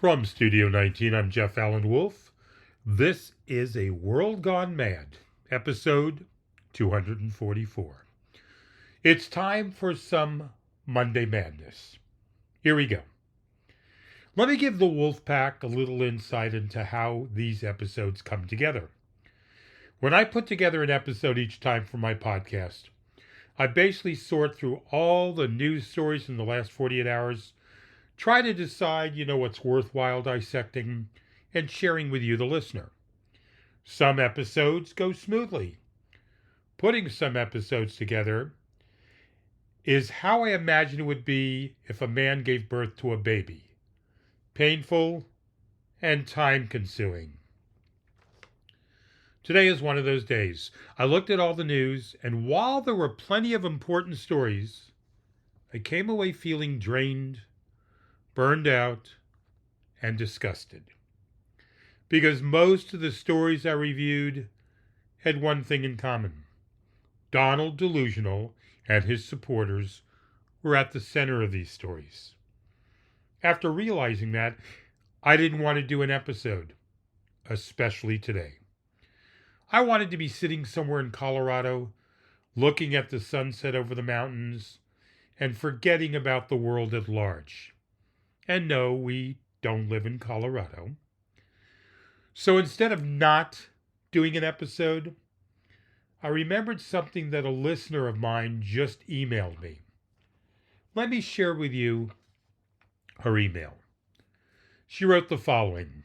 From Studio 19, I'm Jeff Allen Wolf. This is A World Gone Mad, episode 244. It's time for some Monday madness. Here we go. Let me give the Wolf Pack a little insight into how these episodes come together. When I put together an episode each time for my podcast, I basically sort through all the news stories in the last 48 hours, try to decide, what's worthwhile dissecting and sharing with you, the listener. Some episodes go smoothly. Putting some episodes together is how I imagine it would be if a man gave birth to a baby. Painful and time-consuming. Today is one of those days. I looked at all the news, and while there were plenty of important stories, I came away feeling drained, burned out, and disgusted. Because most of the stories I reviewed had one thing in common. Donald Delusional and his supporters were at the center of these stories. After realizing that, I didn't want to do an episode, especially today. I wanted to be sitting somewhere in Colorado, looking at the sunset over the mountains, and forgetting about the world at large. And no, we don't live in Colorado. So instead of not doing an episode, I remembered something that a listener of mine just emailed me. Let me share with you her email. She wrote the following: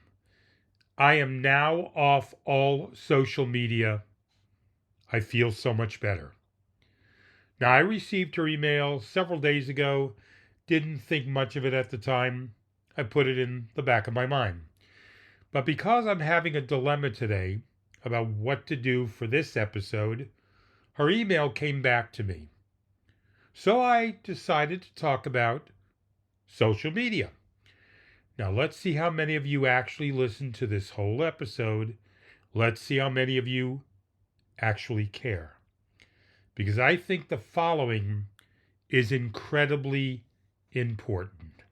I am now off all social media. I feel so much better. Now, I received her email several days ago. Didn't think much of it at the time. I put it in the back of my mind. But because I'm having a dilemma today about what to do for this episode, her email came back to me. So I decided to talk about social media. Now let's see how many of you actually listened to this whole episode. Let's see how many of you actually care. Because I think the following is incredibly important.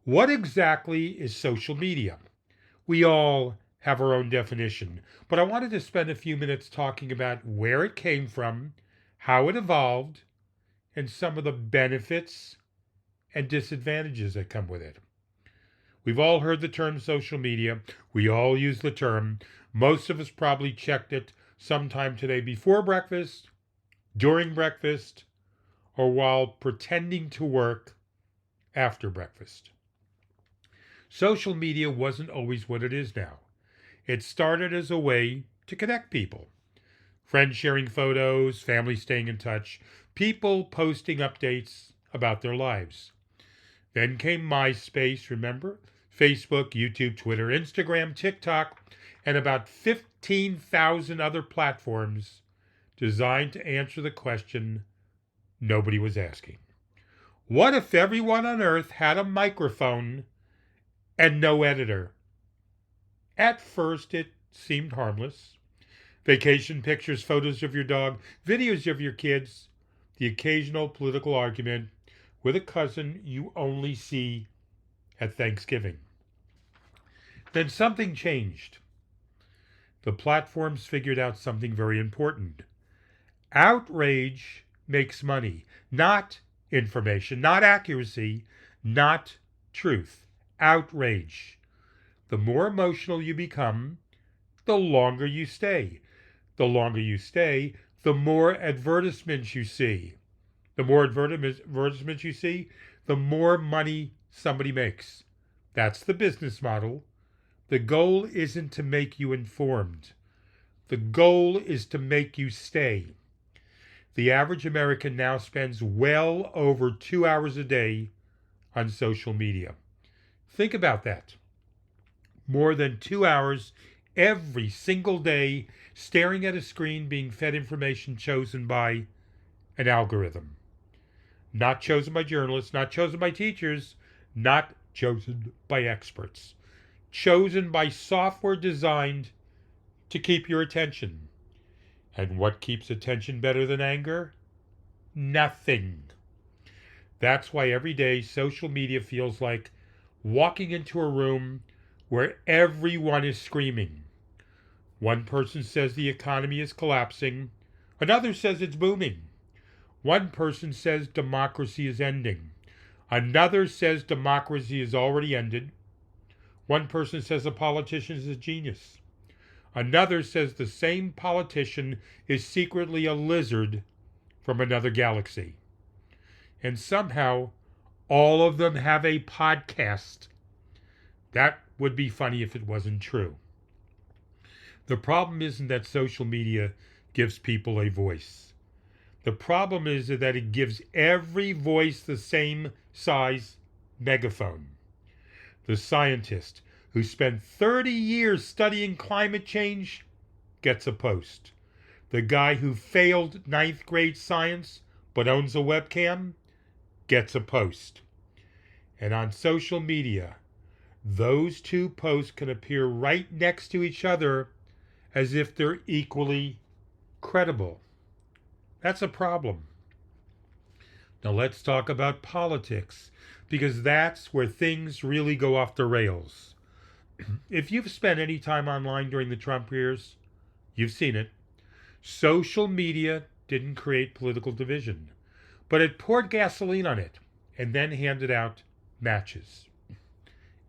What exactly is social media? We all have our own definition, but I wanted to spend a few minutes talking about where it came from, how it evolved, and some of the benefits and disadvantages that come with it. We've all heard the term social media. We all use the term. Most of us probably checked it sometime today before breakfast, during breakfast, or while pretending to work after breakfast. Social media wasn't always what it is now. It started as a way to connect people. Friends sharing photos, families staying in touch, people posting updates about their lives. Then came MySpace, remember? Facebook, YouTube, Twitter, Instagram, TikTok, and about 15,000 other platforms designed to answer the question nobody was asking. What if everyone on Earth had a microphone and no editor? At first, it seemed harmless. Vacation pictures, photos of your dog, videos of your kids, the occasional political argument with a cousin you only see at Thanksgiving. Then something changed. The platforms figured out something very important. Outrage makes money, not information, not accuracy, not truth. Outrage. The more emotional you become, the longer you stay. The longer you stay, the more advertisements you see. The more advertisements you see, the more money somebody makes. That's the business model. The goal isn't to make you informed. The goal is to make you stay. The average American now spends well over 2 hours a day on social media. Think about that. More than 2 hours every single day staring at a screen being fed information chosen by an algorithm. Not chosen by journalists, not chosen by teachers, not chosen by experts. Chosen by software designed to keep your attention. And what keeps attention better than anger? Nothing. That's why every day social media feels like walking into a room where everyone is screaming. One person says the economy is collapsing. Another says it's booming. One person says democracy is ending. Another says democracy is already ended. One person says a politician is a genius. Another says the same politician is secretly a lizard from another galaxy. And somehow, all of them have a podcast. That would be funny if it wasn't true. The problem isn't that social media gives people a voice. The problem is that it gives every voice the same size megaphone. The scientist who spent 30 years studying climate change gets a post. The guy who failed 9th grade science but owns a webcam gets a post. And on social media, those two posts can appear right next to each other as if they're equally credible. That's a problem. Now let's talk about politics, because that's where things really go off the rails. If you've spent any time online during the Trump years, you've seen it. Social media didn't create political division, but it poured gasoline on it and then handed out matches.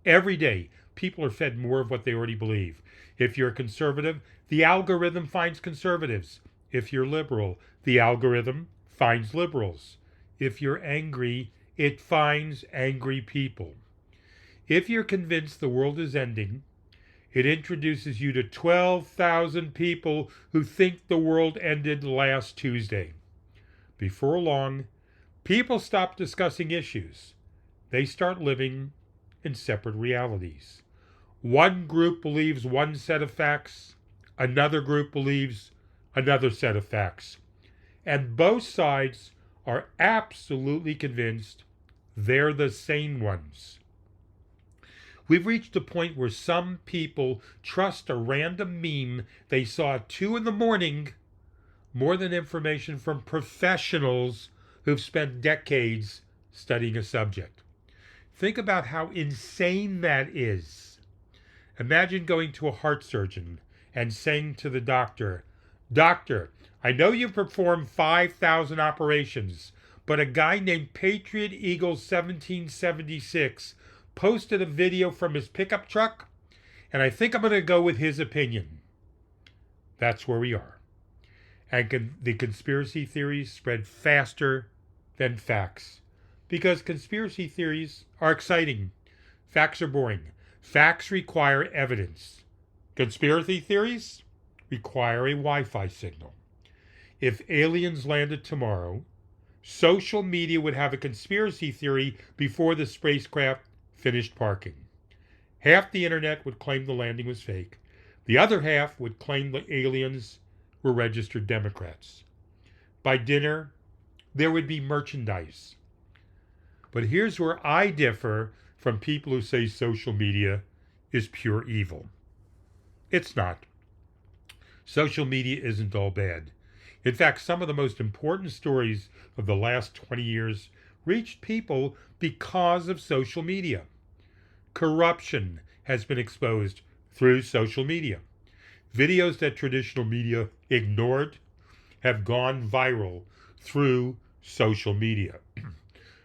Every day, people are fed more of what they already believe. If you're a conservative, the algorithm finds conservatives. If you're liberal, the algorithm finds liberals. If you're angry, it finds angry people. If you're convinced the world is ending, it introduces you to 12,000 people who think the world ended last Tuesday. Before long, people stop discussing issues. They start living in separate realities. One group believes one set of facts, another group believes another set of facts. And both sides are absolutely convinced they're the sane ones. We've reached a point where some people trust a random meme they saw at 2 a.m. more than information from professionals who've spent decades studying a subject. Think about how insane that is. Imagine going to a heart surgeon and saying to the doctor, "Doctor, I know you've performed 5,000 operations, but a guy named Patriot Eagle 1776 posted a video from his pickup truck, and I think I'm going to go with his opinion." That's where we are. And the conspiracy theories spread faster than facts, because conspiracy theories are exciting. Facts are boring. Facts require evidence. Conspiracy theories require a Wi-Fi signal. If aliens landed tomorrow, social media would have a conspiracy theory before the spacecraft finished parking. Half the internet would claim the landing was fake. The other half would claim the aliens were registered Democrats. By dinner, there would be merchandise. But here's where I differ from people who say social media is pure evil. It's not. Social media isn't all bad. In fact, some of the most important stories of the last 20 years reached people because of social media. Corruption has been exposed through social media. Videos that traditional media ignored have gone viral through social media.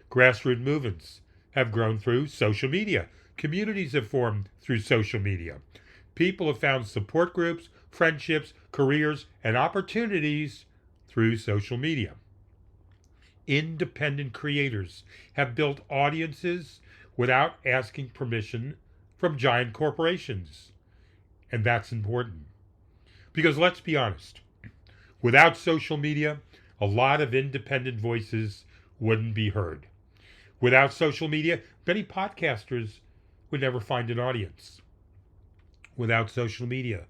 Grassroots movements have grown through social media. Communities have formed through social media. People have found support groups, friendships, careers, and opportunities through social media. Independent creators have built audiences without asking permission from giant corporations. And that's important. Because let's be honest, without social media, a lot of independent voices wouldn't be heard. Without social media, many podcasters would never find an audience. Without social media,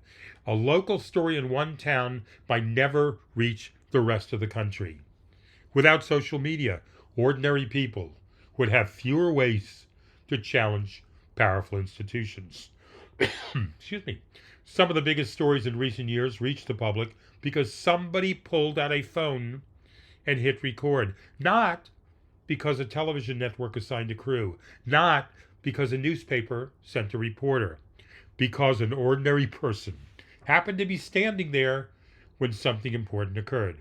a local story in one town might never reach the rest of the country. Without social media, ordinary people would have fewer ways to challenge powerful institutions. Excuse me. Some of the biggest stories in recent years reached the public because somebody pulled out a phone and hit record. Not because a television network assigned a crew. Not because a newspaper sent a reporter, because an ordinary person happened to be standing there when something important occurred.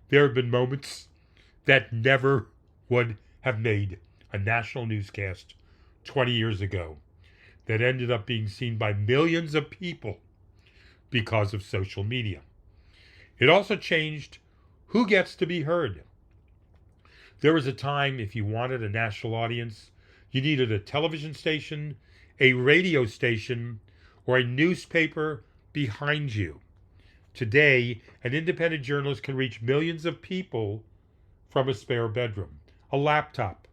There have been moments that never would have made a national newscast 20 years ago that ended up being seen by millions of people because of social media. It also changed who gets to be heard. There was a time if you wanted a national audience, you needed a television station, a radio station, or a newspaper behind you. Today, an independent journalist can reach millions of people from a spare bedroom, a laptop,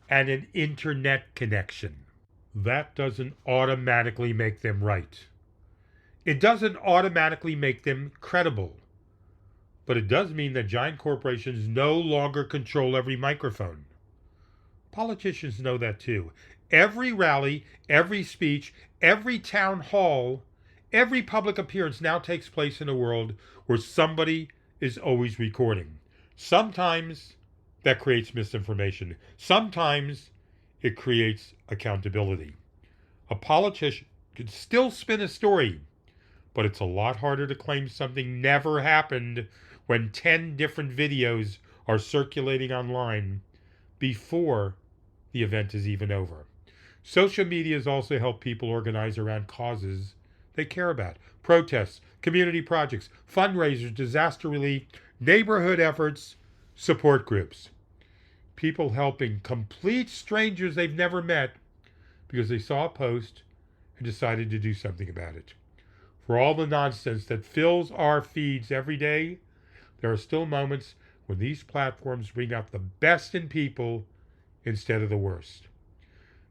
and an internet connection. That doesn't automatically make them right. It doesn't automatically make them credible. But it does mean that giant corporations no longer control every microphone. Politicians know that too. Every rally, every speech, every town hall, every public appearance now takes place in a world where somebody is always recording. Sometimes that creates misinformation. Sometimes it creates accountability. A politician can still spin a story, but it's a lot harder to claim something never happened when 10 different videos are circulating online before the event is even over. Social media has also helped people organize around causes they care about. Protests, community projects, fundraisers, disaster relief, neighborhood efforts, support groups. People helping complete strangers they've never met because they saw a post and decided to do something about it. For all the nonsense that fills our feeds every day, there are still moments when these platforms bring out the best in people instead of the worst.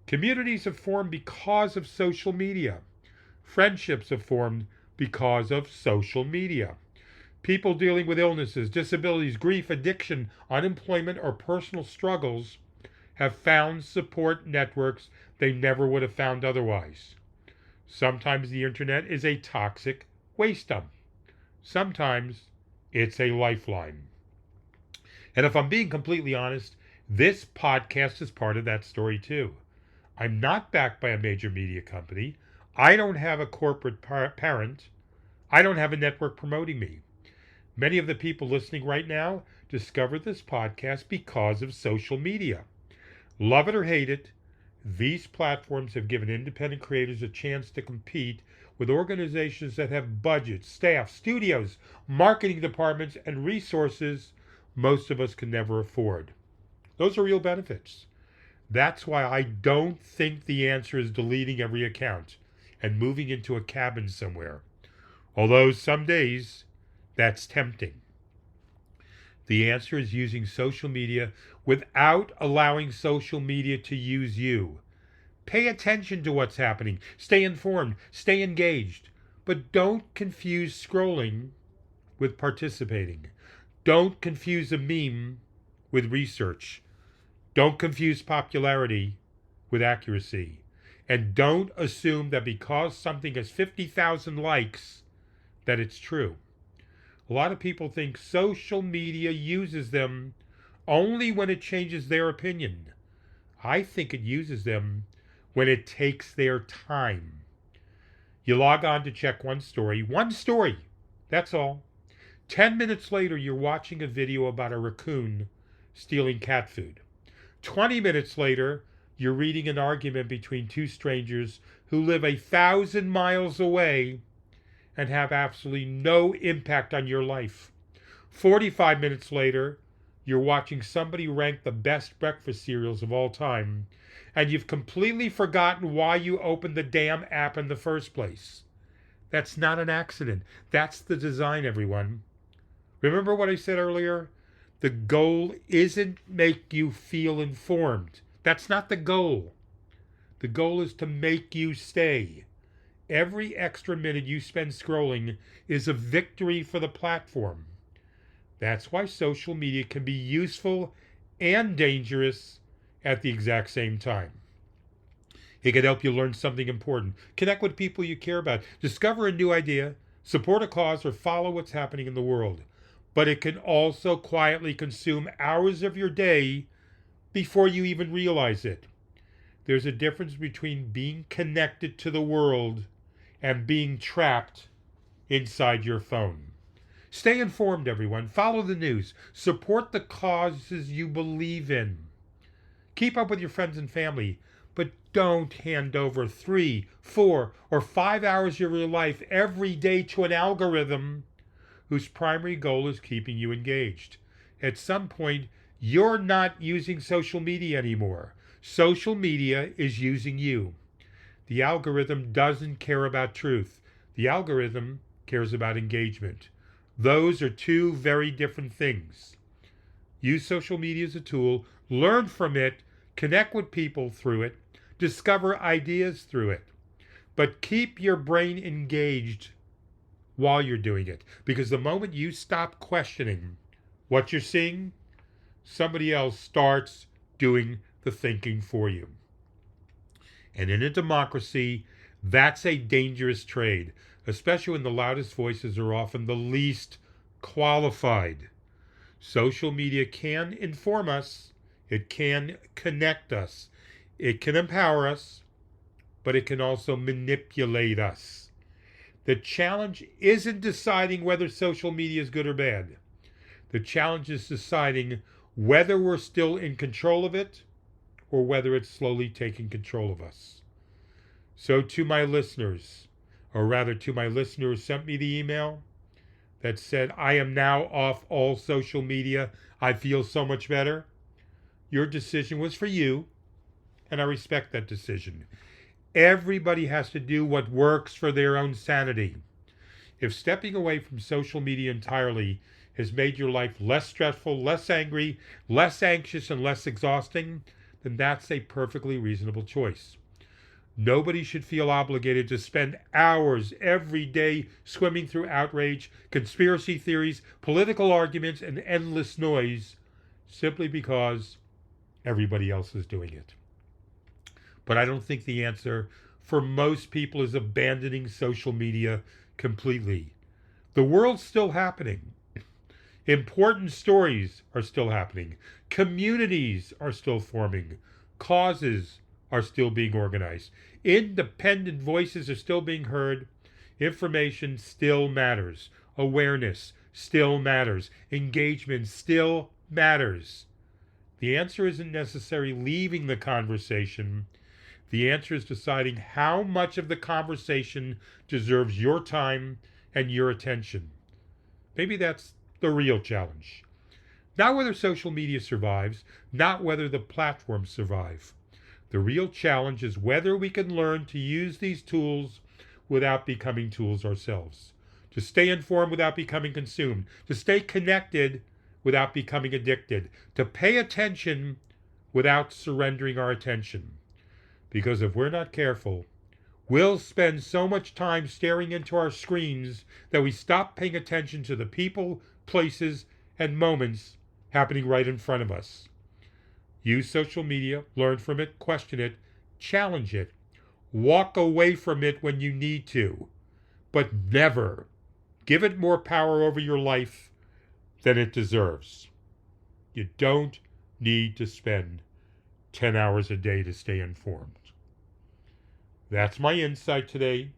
Communities have formed because of social media. Friendships have formed because of social media. People dealing with illnesses, disabilities, grief, addiction, unemployment, or personal struggles have found support networks they never would have found otherwise. Sometimes the internet is a toxic waste dump. Sometimes it's a lifeline. And if I'm being completely honest, this podcast is part of that story too. I'm not backed by a major media company. I don't have a corporate parent. I don't have a network promoting me. Many of the people listening right now discovered this podcast because of social media. Love it or hate it, these platforms have given independent creators a chance to compete with organizations that have budgets, staff, studios, marketing departments, and resources most of us can never afford. Those are real benefits. That's why I don't think the answer is deleting every account and moving into a cabin somewhere. Although some days that's tempting. The answer is using social media without allowing social media to use you. Pay attention to what's happening. Stay informed. Stay engaged. But don't confuse scrolling with participating. Don't confuse a meme with research. Don't confuse popularity with accuracy. And don't assume that because something has 50,000 likes that it's true. A lot of people think social media uses them only when it changes their opinion. I think it uses them when it takes their time. You log on to check one story, that's all. 10 minutes later, you're watching a video about a raccoon stealing cat food. 20 minutes later, you're reading an argument between two strangers who live 1,000 miles away and have absolutely no impact on your life. 45 minutes later, you're watching somebody rank the best breakfast cereals of all time, and you've completely forgotten why you opened the damn app in the first place. That's not an accident. That's the design, everyone. Remember what I said earlier? The goal isn't make you feel informed. That's not the goal. The goal is to make you stay. Every extra minute you spend scrolling is a victory for the platform. That's why social media can be useful and dangerous at the exact same time. It can help you learn something important, connect with people you care about, discover a new idea, support a cause, or follow what's happening in the world. But it can also quietly consume hours of your day before you even realize it. There's a difference between being connected to the world and being trapped inside your phone. Stay informed, everyone. Follow the news. Support the causes you believe in. Keep up with your friends and family, but don't hand over 3, 4, or 5 hours of your life every day to an algorithm whose primary goal is keeping you engaged. At some point, you're not using social media anymore. Social media is using you. The algorithm doesn't care about truth. The algorithm cares about engagement. Those are two very different things. Use social media as a tool, learn from it, connect with people through it, discover ideas through it. But keep your brain engaged while you're doing it. Because the moment you stop questioning what you're seeing, somebody else starts doing the thinking for you. And in a democracy, that's a dangerous trade, especially when the loudest voices are often the least qualified. Social media can inform us, it can connect us, it can empower us, but it can also manipulate us. The challenge isn't deciding whether social media is good or bad. The challenge is deciding whether we're still in control of it or whether it's slowly taking control of us. So to my listeners, or rather to my listener who sent me the email that said, I am now off all social media, I feel so much better. Your decision was for you, and I respect that decision. Everybody has to do what works for their own sanity. If stepping away from social media entirely has made your life less stressful, less angry, less anxious, and less exhausting, then that's a perfectly reasonable choice. Nobody should feel obligated to spend hours every day swimming through outrage, conspiracy theories, political arguments, and endless noise simply because everybody else is doing it. But I don't think the answer for most people is abandoning social media completely. The world's still happening. Important stories are still happening. Communities are still forming. Causes are still being organized. Independent voices are still being heard. Information still matters. Awareness still matters. Engagement still matters. The answer isn't necessarily leaving the conversation. The answer is deciding how much of the conversation deserves your time and your attention. Maybe that's the real challenge. Not whether social media survives, not whether the platforms survive. The real challenge is whether we can learn to use these tools without becoming tools ourselves. To stay informed without becoming consumed. To stay connected without becoming addicted. To pay attention without surrendering our attention. Because if we're not careful, we'll spend so much time staring into our screens that we stop paying attention to the people, places, and moments happening right in front of us. Use social media, learn from it, question it, challenge it. Walk away from it when you need to, but never give it more power over your life than it deserves. You don't need to spend 10 hours a day to stay informed. That's my insight today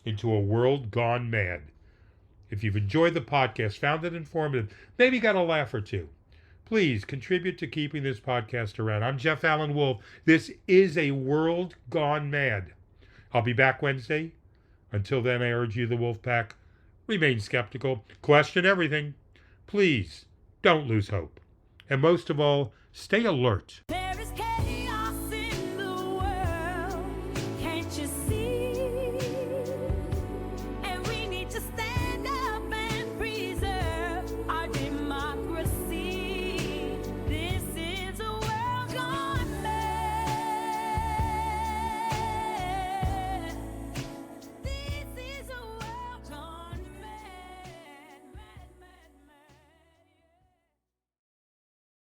into a world gone mad. If you've enjoyed the podcast, found it informative, maybe got a laugh or two, please contribute to keeping this podcast around. I'm Jeff Allen Wolf. This is a world gone mad. I'll be back Wednesday. Until then, I urge you, the Wolf Pack, remain skeptical, question everything. Please don't lose hope. And most of all, stay alert.